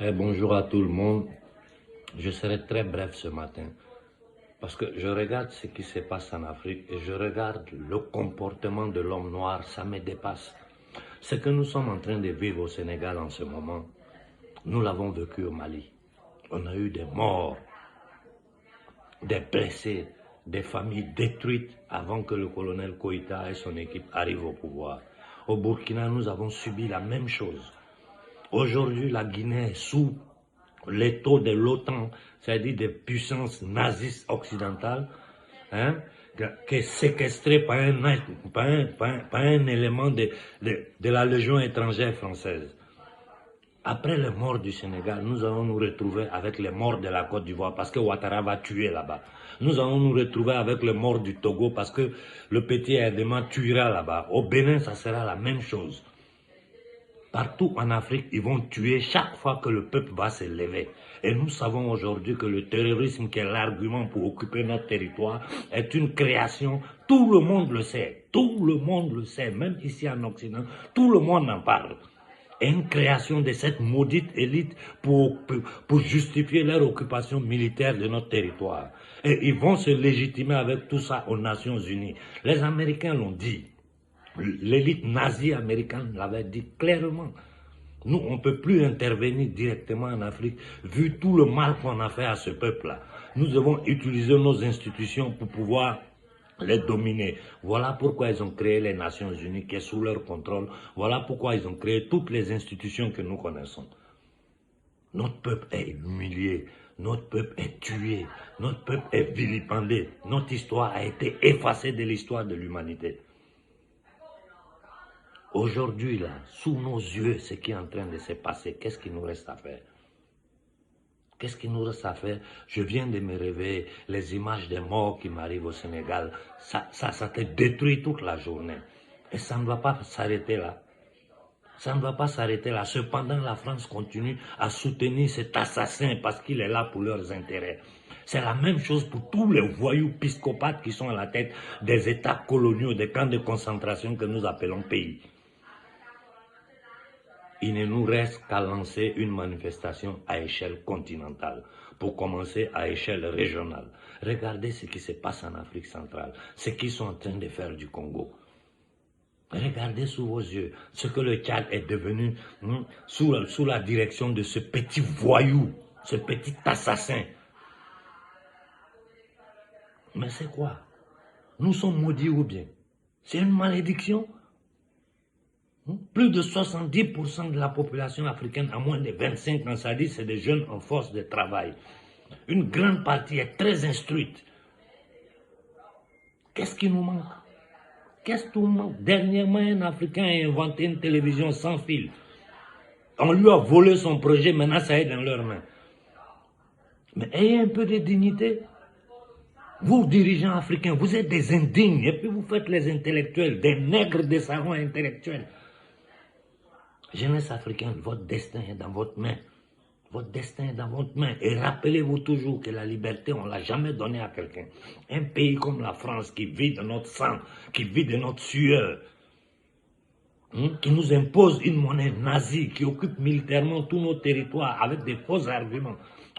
Bonjour à tout le monde. Je serai très bref ce matin parce que je regarde ce qui se passe en Afrique et je regarde le comportement de l'homme noir, ça me dépasse. Ce que nous sommes en train de vivre au Sénégal en ce moment, nous l'avons vécu au Mali. On a eu des morts, des blessés, des familles détruites avant que le colonel Koïta et son équipe arrivent au pouvoir. Au Burkina, nous avons subi la même chose. Aujourd'hui, la Guinée est sous l'étau de l'OTAN, c'est-à-dire des puissances nazistes occidentales, hein, qui est séquestrée par un élément de la Légion étrangère française. Après les morts du Sénégal, nous allons nous retrouver avec les morts de la Côte d'Ivoire parce que Ouattara va tuer là-bas. Nous allons nous retrouver avec les morts du Togo parce que le petit Aidema tuera là-bas. Au Bénin, ça sera la même chose. Partout en Afrique, ils vont tuer chaque fois que le peuple va se lever. Et nous savons aujourd'hui que le terrorisme, qui est l'argument pour occuper notre territoire, est une création. Tout le monde le sait. Tout le monde le sait. Même ici en Occident, tout le monde en parle. Et une création de cette maudite élite pour justifier leur occupation militaire de notre territoire. Et ils vont se légitimer avec tout ça aux Nations Unies. Les Américains l'ont dit. L'élite nazie américaine l'avait dit clairement. Nous, on ne peut plus intervenir directement en Afrique, vu tout le mal qu'on a fait à ce peuple-là. Nous devons utiliser nos institutions pour pouvoir les dominer. Voilà pourquoi ils ont créé les Nations Unies, qui est sous leur contrôle. Voilà pourquoi ils ont créé toutes les institutions que nous connaissons. Notre peuple est humilié, notre peuple est tué, notre peuple est vilipendé. Notre histoire a été effacée de l'histoire de l'humanité. Aujourd'hui, là, sous nos yeux, ce qui est en train de se passer, qu'est-ce qu'il nous reste à faire? Qu'est-ce qu'il nous reste à faire? Je viens de me réveiller, les images des morts qui m'arrivent au Sénégal, ça te détruit toute la journée. Et ça ne va pas s'arrêter là. Ça ne va pas s'arrêter là. Cependant, la France continue à soutenir cet assassin parce qu'il est là pour leurs intérêts. C'est la même chose pour tous les voyous psychopathes qui sont à la tête des États coloniaux, des camps de concentration que nous appelons pays. Il ne nous reste qu'à lancer une manifestation à échelle continentale, pour commencer à échelle régionale. Regardez ce qui se passe en Afrique centrale, ce qu'ils sont en train de faire du Congo. Regardez sous vos yeux ce que le Tchad est devenu sous la direction de ce petit voyou, ce petit assassin. Mais c'est quoi? Nous sommes maudits ou bien? C'est une malédiction? Plus de 70% de la population africaine a moins de 25 ans, ça dit c'est des jeunes en force de travail. Une grande partie est très instruite. Qu'est-ce qui nous manque? Qu'est-ce qui nous manque? Dernièrement, un Africain a inventé une télévision sans fil. On lui a volé son projet, maintenant ça est dans leurs mains. Mais ayez un peu de dignité. Vous, dirigeants africains, vous êtes des indignes et puis vous faites les intellectuels, des nègres de savants intellectuels. Jeunesse africaine, votre destin est dans votre main. Votre destin est dans votre main. Et rappelez-vous toujours que la liberté, on ne l'a jamais donnée à quelqu'un. Un pays comme la France qui vit de notre sang, qui vit de notre sueur, qui nous impose une monnaie nazie, qui occupe militairement tous nos territoires avec des faux arguments.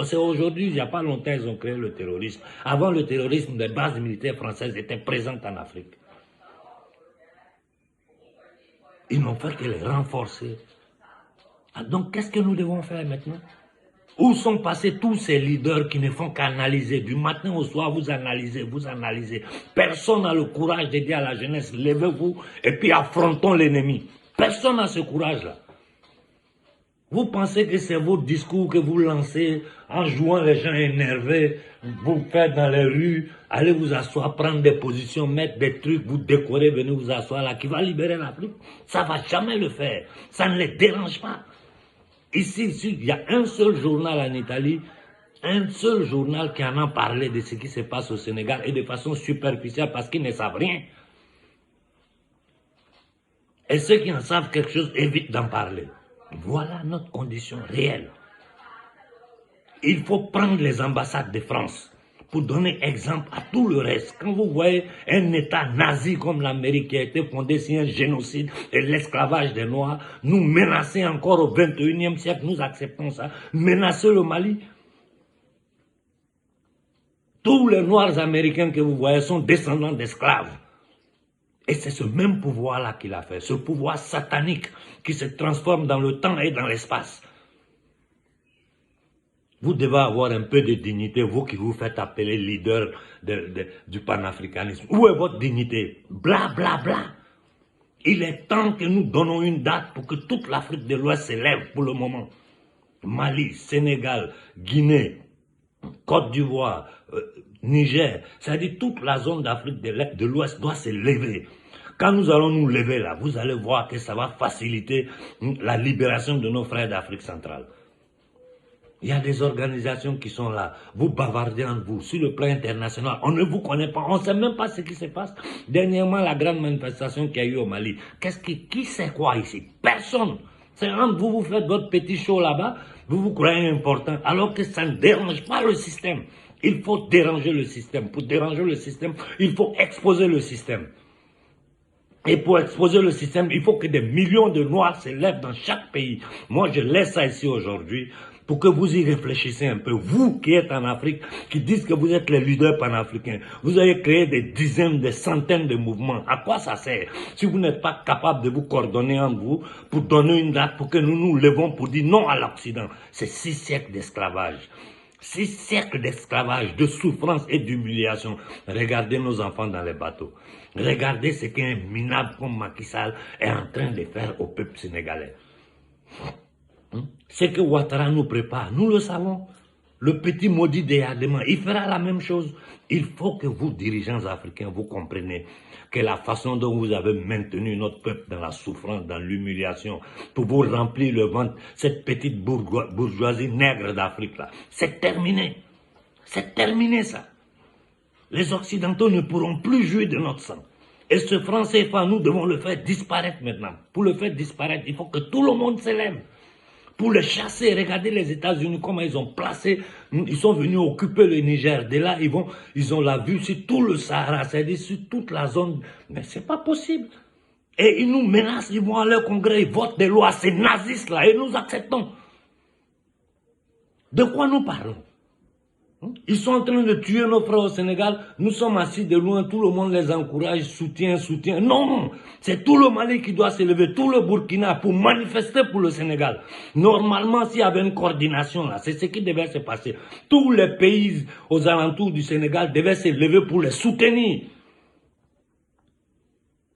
C'est aujourd'hui, il n'y a pas longtemps, ils ont créé le terrorisme. Avant le terrorisme, les bases militaires françaises étaient présentes en Afrique. Ils n'ont fait que les renforcer. Donc, qu'est-ce que nous devons faire maintenant? Où sont passés tous ces leaders qui ne font qu'analyser? Du matin au soir, vous analysez, vous analysez. Personne n'a le courage de dire à la jeunesse, levez-vous et puis affrontons l'ennemi. Personne n'a ce courage-là. Vous pensez que c'est vos discours que vous lancez en jouant les gens énervés, vous faites dans les rues, allez vous asseoir, prendre des positions, mettre des trucs, vous décorer, venez vous asseoir là, qui va libérer l'Afrique? Ça ne va jamais le faire. Ça ne les dérange pas. Ici, il y a un seul journal en Italie, un seul journal qui en a parlé de ce qui se passe au Sénégal et de façon superficielle parce qu'ils ne savent rien. Et ceux qui en savent quelque chose évitent d'en parler. Voilà notre condition réelle. Il faut prendre les ambassades de France, pour donner exemple à tout le reste. Quand vous voyez un État nazi comme l'Amérique qui a été fondé sur un génocide et l'esclavage des Noirs, nous menacer encore au 21e siècle, nous acceptons ça, menacer le Mali. Tous les Noirs américains que vous voyez sont descendants d'esclaves. Et c'est ce même pouvoir-là qu'il a fait, ce pouvoir satanique qui se transforme dans le temps et dans l'espace. Vous devez avoir un peu de dignité, vous qui vous faites appeler leader du panafricanisme. Où est votre dignité? Bla, bla, bla. Il est temps que nous donnons une date pour que toute l'Afrique de l'Ouest s'élève pour le moment. Mali, Sénégal, Guinée, Côte d'Ivoire, Niger, c'est-à-dire toute la zone d'Afrique de l'Ouest doit se lever. Quand nous allons nous lever là, vous allez voir que ça va faciliter la libération de nos frères d'Afrique centrale. Il y a des organisations qui sont là. Vous bavardez entre vous. Sur le plan international, on ne vous connaît pas. On ne sait même pas ce qui se passe. Dernièrement, la grande manifestation qu'il y a eu au Mali. Qui sait quoi ici? Personne. C'est quand vous faites votre petit show là-bas, vous vous croyez important, alors que ça ne dérange pas le système. Il faut déranger le système. Pour déranger le système, il faut exposer le système. Et pour exposer le système, il faut que des millions de Noirs se lèvent dans chaque pays. Moi, je laisse ça ici aujourd'hui pour que vous y réfléchissiez un peu. Vous qui êtes en Afrique, qui dites que vous êtes les leaders panafricains, vous avez créé des dizaines, des centaines de mouvements. À quoi ça sert si vous n'êtes pas capable de vous coordonner entre vous pour donner une date pour que nous nous levons pour dire non à l'Occident? C'est 6 siècles d'esclavage. 6 siècles d'esclavage, de souffrance et d'humiliation. Regardez nos enfants dans les bateaux. Regardez ce qu'un minable comme Macky Sall est en train de faire au peuple sénégalais. Ce que Ouattara nous prépare, nous le savons. Le petit maudit Déadéma, il fera la même chose. Il faut que vous, dirigeants africains, vous compreniez que la façon dont vous avez maintenu notre peuple dans la souffrance, dans l'humiliation, pour vous remplir le ventre, cette petite bourgeoisie nègre d'Afrique là, c'est terminé. C'est terminé ça. Les Occidentaux ne pourront plus jouir de notre sang. Et ce franc CFA, nous devons le faire disparaître maintenant. Pour le faire disparaître, il faut que tout le monde s'élève. Pour les chasser, regardez les États-Unis, comment ils ont placé, ils sont venus occuper le Niger. De là, ils ont la vue sur tout le Sahara, c'est-à-dire sur toute la zone. Mais c'est pas possible. Et ils nous menacent, ils vont aller au Congrès, ils votent des lois, ces nazistes-là, et nous acceptons. De quoi nous parlons? Ils sont en train de tuer nos frères au Sénégal. Nous sommes assis de loin, tout le monde les encourage, soutient. Non, c'est tout le Mali qui doit se lever, tout le Burkina pour manifester pour le Sénégal. Normalement, s'il y avait une coordination là, c'est ce qui devait se passer. Tous les pays aux alentours du Sénégal devaient se lever pour les soutenir.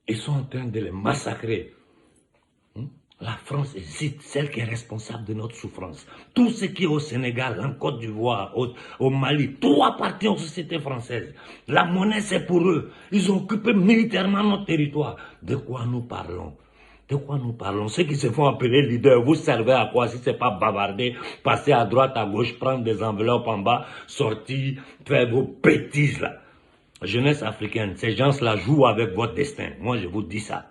Ils sont en train de les massacrer. La France est celle qui est responsable de notre souffrance. Tout ce qui est au Sénégal, en Côte d'Ivoire, au Mali, tout appartient aux sociétés françaises. La monnaie, c'est pour eux. Ils ont occupé militairement notre territoire. De quoi nous parlons? De quoi nous parlons? Ceux qui se font appeler leaders, vous servez à quoi si ce n'est pas bavarder, passer à droite, à gauche, prendre des enveloppes en bas, sortir, faire vos bêtises là. Jeunesse africaine, ces gens-là jouent avec votre destin. Moi, je vous dis ça.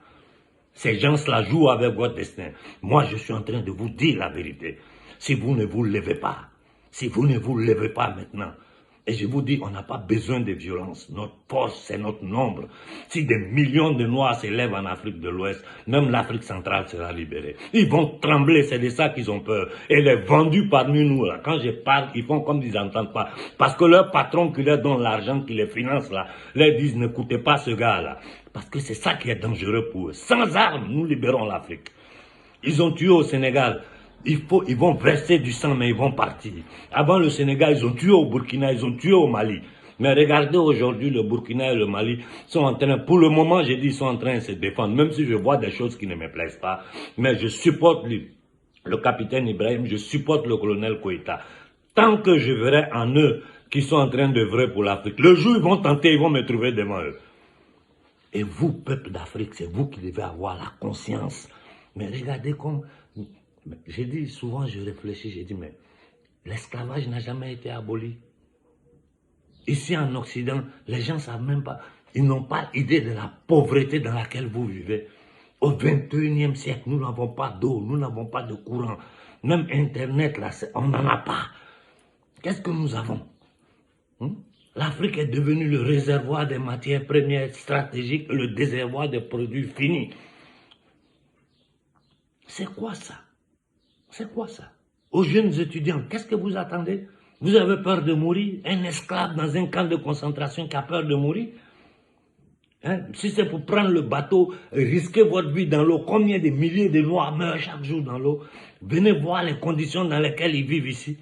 Ces gens-là jouent avec votre destin. Moi, je suis en train de vous dire la vérité. Si vous ne vous levez pas, si vous ne vous levez pas maintenant, et je vous dis, on n'a pas besoin de violence. Notre force, c'est notre nombre. Si des millions de Noirs s'élèvent en Afrique de l'Ouest, même l'Afrique centrale sera libérée. Ils vont trembler, c'est de ça qu'ils ont peur. Et les vendus parmi nous, là, quand je parle, ils font comme ils n'entendent pas. Parce que leur patron qui leur donne l'argent, qui les finance, là, leur disent, n'écoutez pas ce gars-là. Parce que c'est ça qui est dangereux pour eux. Sans armes, nous libérons l'Afrique. Ils ont tué au Sénégal. Ils vont verser du sang, mais ils vont partir. Avant le Sénégal, ils ont tué au Burkina, ils ont tué au Mali. Mais regardez aujourd'hui, le Burkina et le Mali sont en train, pour le moment, j'ai dit, ils sont en train de se défendre, même si je vois des choses qui ne me plaisent pas. Mais je supporte le capitaine Ibrahim, je supporte le colonel Koïta. Tant que je verrai en eux qui sont en train d'œuvrer pour l'Afrique, le jour où ils vont tenter, ils vont me trouver devant eux. Et vous, peuple d'Afrique, c'est vous qui devez avoir la conscience. Mais regardez comme... J'ai dit souvent, je réfléchis, j'ai dit, mais l'esclavage n'a jamais été aboli. Ici en Occident, les gens ne savent même pas, ils n'ont pas idée de la pauvreté dans laquelle vous vivez. Au 21e siècle, nous n'avons pas d'eau, nous n'avons pas de courant. Même Internet, là, on n'en a pas. Qu'est-ce que nous avons? L'Afrique est devenue le réservoir des matières premières stratégiques, le désherboir des produits finis. C'est quoi ça? C'est quoi ça? Aux jeunes étudiants, qu'est-ce que vous attendez? Vous avez peur de mourir? Un esclave dans un camp de concentration qui a peur de mourir? Hein? Si c'est pour prendre le bateau, risquer votre vie dans l'eau, combien de milliers de Noirs meurent chaque jour dans l'eau? Venez voir les conditions dans lesquelles ils vivent ici.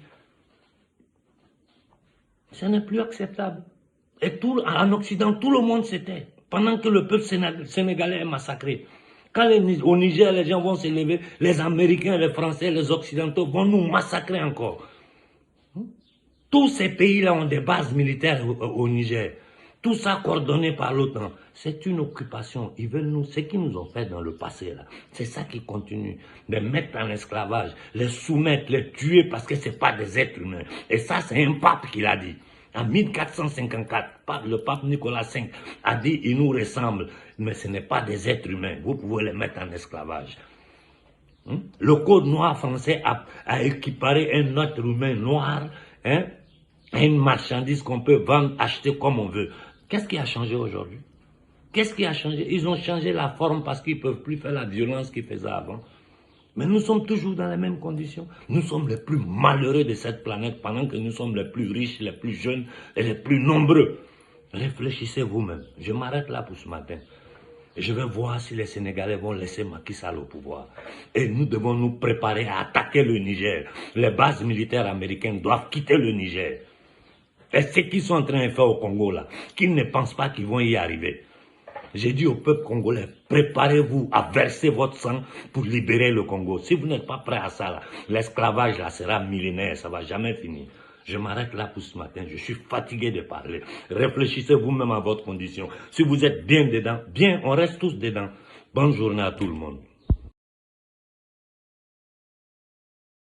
Ce n'est plus acceptable. Et en Occident, tout le monde s'était. Pendant que le peuple sénégalais est massacré. Quand au Niger, les gens vont se lever, les Américains, les Français, les Occidentaux vont nous massacrer encore. Tous ces pays-là ont des bases militaires au Niger. Tout ça coordonné par l'OTAN. C'est une occupation. Ils veulent nous, ce qu'ils nous ont fait dans le passé, là. C'est ça qui continue. Les mettre en esclavage, les soumettre, les tuer parce que ce n'est pas des êtres humains. Et ça, c'est un pape qui l'a dit. En 1454, le pape Nicolas V a dit, ils nous ressemblent, mais ce n'est pas des êtres humains. Vous pouvez les mettre en esclavage. Le code noir français a équiparé un être humain noir, à une marchandise qu'on peut vendre, acheter comme on veut. Qu'est-ce qui a changé aujourd'hui? Qu'est-ce qui a changé? Ils ont changé la forme parce qu'ils ne peuvent plus faire la violence qu'ils faisaient avant. Mais nous sommes toujours dans les mêmes conditions. Nous sommes les plus malheureux de cette planète pendant que nous sommes les plus riches, les plus jeunes et les plus nombreux. Réfléchissez vous-même. Je m'arrête là pour ce matin. Et je vais voir si les Sénégalais vont laisser Macky Sall au pouvoir. Et nous devons nous préparer à attaquer le Niger. Les bases militaires américaines doivent quitter le Niger. Et ce qu'ils sont en train de faire au Congo là, qu'ils ne pensent pas qu'ils vont y arriver. J'ai dit au peuple congolais, préparez-vous à verser votre sang pour libérer le Congo. Si vous n'êtes pas prêt à ça, l'esclavage là sera millénaire, ça ne va jamais finir. Je m'arrête là pour ce matin, je suis fatigué de parler. Réfléchissez vous-même à votre condition. Si vous êtes bien dedans, bien, on reste tous dedans. Bonne journée à tout le monde.